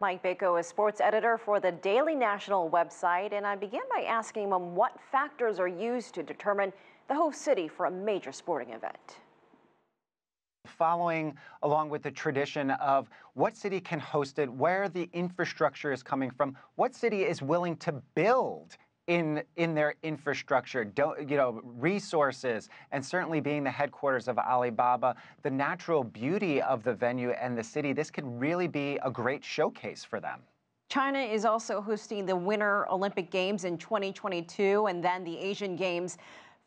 Mike Bako is sports editor for the Daily National website, and I began by asking him what factors are used to determine the host city for a major sporting event. Following along with the tradition of what city can host it, where the infrastructure is coming from, what city is willing to build in their infrastructure, resources, and certainly being the headquarters of Alibaba, the natural beauty of the venue and the city, this could really be a great showcase for them. China is also hosting the Winter Olympic Games in 2022 and then the Asian Games.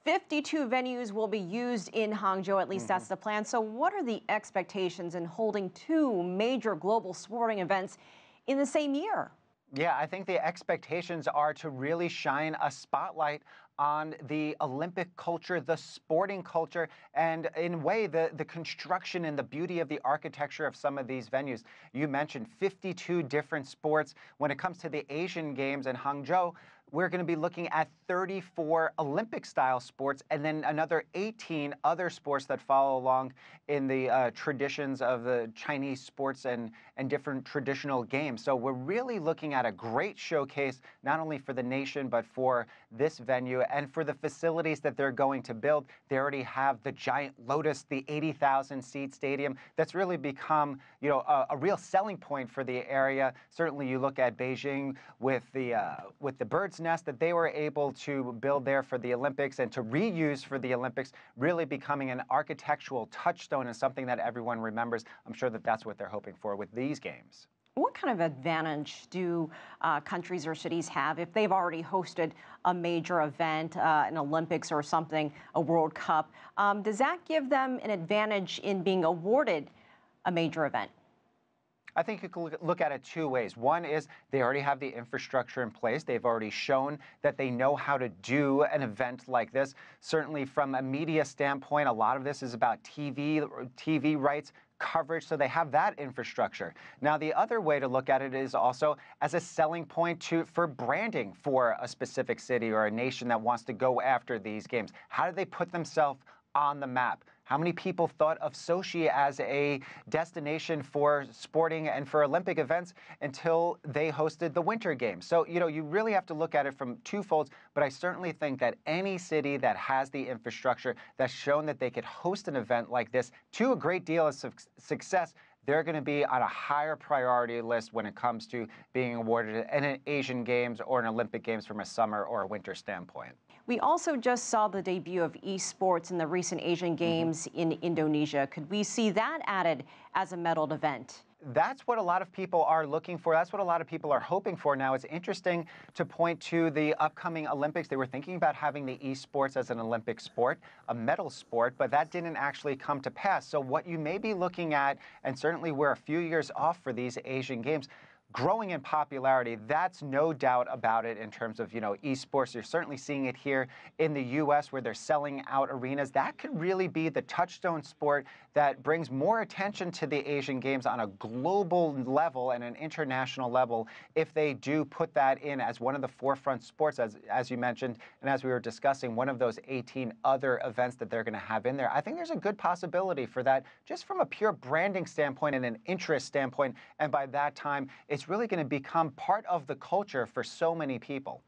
52 venues will be used in Hangzhou, at least that's the plan. So what are the expectations in holding two major global sporting events in the same year? Yeah, I think the expectations are to really shine a spotlight on the Olympic culture, the sporting culture, and in a way, the construction and the beauty of the architecture of some of these venues. You mentioned 52 different sports. When it comes to the Asian Games in Hangzhou, we're going to be looking at 34 Olympic-style sports and then another 18 other sports that follow along in the traditions of the Chinese sports and different traditional games. So we're really looking at a great showcase, not only for the nation, but for this venue and for the facilities that they're going to build. They already have the giant Lotus, the 80,000-seat stadium that's really become, a real selling point for the area. Certainly, you look at Beijing with the bird's nest that they were able to build there for the Olympics and to reuse for the Olympics, really becoming an architectural touchstone and something that everyone remembers. I'm sure that that's what they're hoping for with these games. What kind of advantage do countries or cities have if they've already hosted a major event, an Olympics or something, a World Cup? Does that give them an advantage in being awarded a major event? I think you can look at it two ways. One is they already have the infrastructure in place. They've already shown that they know how to do an event like this. Certainly from a media standpoint, a lot of this is about TV rights, coverage, so they have that infrastructure. Now, the other way to look at it is also as a selling point for branding for a specific city or a nation that wants to go after these games. How do they put themselves on the map? How many people thought of Sochi as a destination for sporting and for Olympic events until they hosted the Winter Games? So, you really have to look at it from two folds, but I certainly think that any city that has the infrastructure that's shown that they could host an event like this to a great deal of success, they're going to be on a higher priority list when it comes to being awarded an Asian Games or an Olympic Games from a summer or a winter standpoint. We also just saw the debut of eSports in the recent Asian Games in Indonesia. Could we see that added as a medaled event? That's what a lot of people are looking for. That's what a lot of people are hoping for now. It's interesting to point to the upcoming Olympics. They were thinking about having the eSports as an Olympic sport, a medal sport, but that didn't actually come to pass. So what you may be looking at, and certainly we're a few years off for these Asian Games, growing in popularity, that's no doubt about it in terms of, esports. You're certainly seeing it here in the U.S. where they're selling out arenas. That could really be the touchstone sport that brings more attention to the Asian Games on a global level and an international level if they do put that in as one of the forefront sports, as you mentioned, and as we were discussing, one of those 18 other events that they're going to have in there. I think there's a good possibility for that just from a pure branding standpoint and an interest standpoint, and by that time, it's really going to become part of the culture for so many people.